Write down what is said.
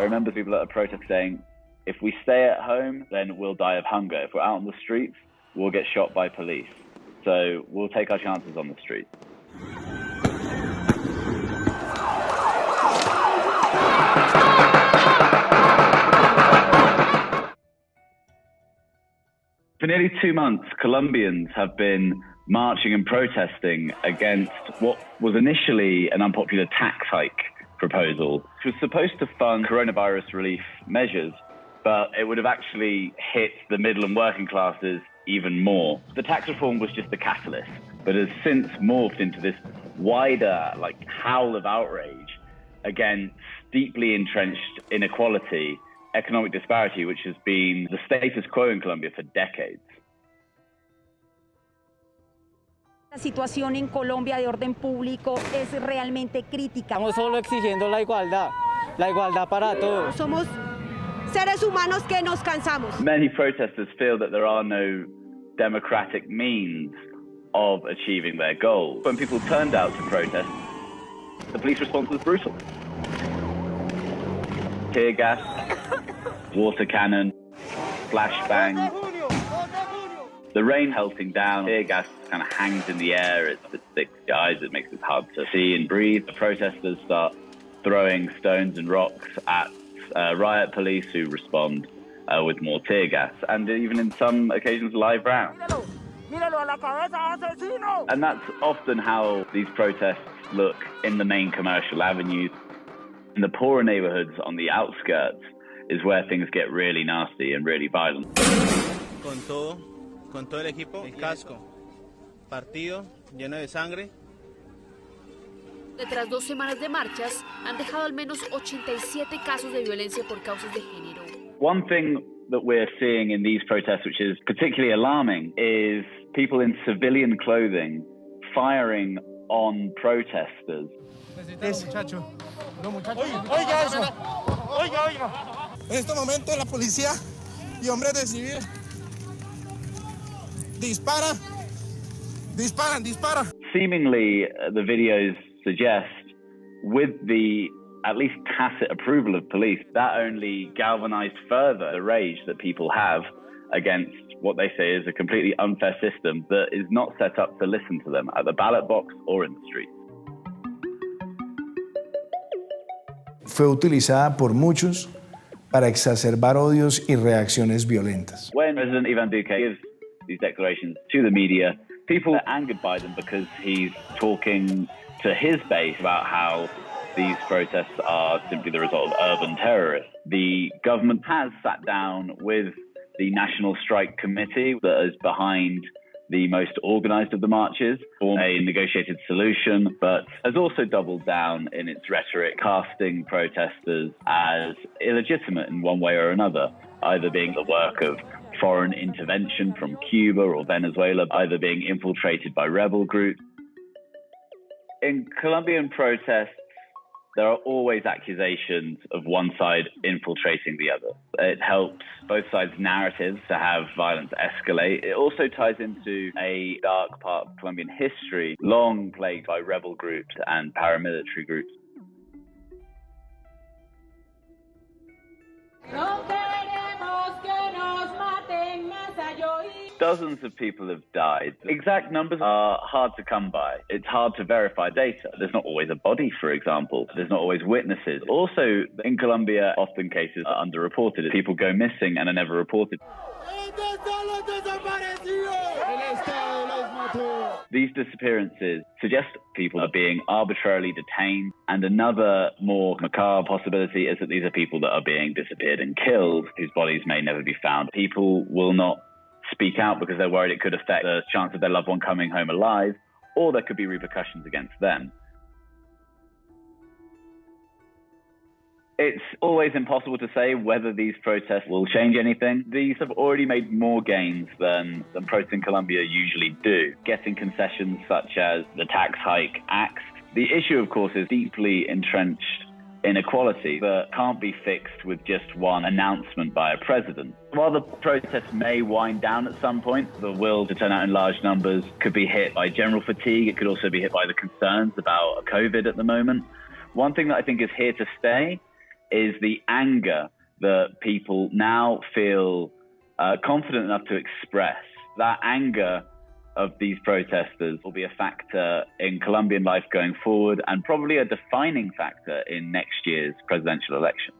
I remember people at a protest saying, if we stay at home, then we'll die of hunger. If we're out on the streets, we'll get shot by police. So we'll take our chances on the streets. For nearly 2 months, Colombians have been marching and protesting against what was initially an unpopular tax hike proposal, which was supposed to fund coronavirus relief measures, but it would have actually hit the middle and working classes even more. The tax reform was just the catalyst, but has since morphed into this wider, howl of outrage against deeply entrenched inequality, economic disparity, which has been the status quo in Colombia for decades. La situación en Colombia de orden público es realmente crítica. Estamos solo exigiendo la igualdad para todos. Somos seres humanos que nos cansamos. Many protesters feel that there are no democratic means of achieving their goals. When people turned out to protest, the police response was brutal. Tear gas, water cannon, flashbang. The rain pelting down, tear gas kind of hangs in the air, it sticks to your eyes, it makes it hard to see and breathe. The protesters start throwing stones and rocks at riot police who respond with more tear gas, and even in some occasions live rounds. And that's often how these protests look in the main commercial avenues. In the poorer neighborhoods on the outskirts is where things get really nasty and really violent. Con todo el equipo, el casco, partido, lleno de sangre. Tras 2 semanas de marchas, han dejado al menos 87 casos de violencia por causas de género. One thing that we're seeing in these protests, which is particularly alarming, is people in civilian clothing firing on protesters. Oiga eso. Oiga. En este momento la policía y hombres de civil disparan. Seemingly, the videos suggest, with the at least tacit approval of police, that only galvanized further the rage that people have against what they say is a completely unfair system that is not set up to listen to them at the ballot box or in the street. Fue utilizada por muchos para exacerbar odios y reacciones violentas. When President Iván Duque gives these declarations to the media, people are angered by them because he's talking to his base about how these protests are simply the result of urban terrorists. The government has sat down with the National Strike Committee that is behind the most organized of the marches, for a negotiated solution, but has also doubled down in its rhetoric, casting protesters as illegitimate in one way or another, either being the work of foreign intervention from Cuba or Venezuela, either being infiltrated by rebel groups. In Colombian protests, there are always accusations of one side infiltrating the other. It helps both sides' narratives to have violence escalate. It also ties into a dark part of Colombian history, long plagued by rebel groups and paramilitary groups. Dozens of people have died. Exact numbers are hard to come by. It's hard to verify data. There's not always a body, for example. There's not always witnesses. Also, in Colombia, often cases are underreported. People go missing and are never reported. These disappearances suggest people are being arbitrarily detained, and another more macabre possibility is that these are people that are being disappeared and killed, whose bodies may never be found. People will not speak out because they're worried it could affect the chance of their loved one coming home alive, or there could be repercussions against them. It's always impossible to say whether these protests will change anything. These have already made more gains than protests in Colombia usually do, getting concessions such as the tax hike axed. The issue, of course, is deeply entrenched inequality that can't be fixed with just one announcement by a president. While the protests may wind down at some point, the will to turn out in large numbers could be hit by general fatigue. It could also be hit by the concerns about COVID at the moment. One thing that I think is here to stay is the anger that people now feel confident enough to express. That anger of these protesters will be a factor in Colombian life going forward and probably a defining factor in next year's presidential election.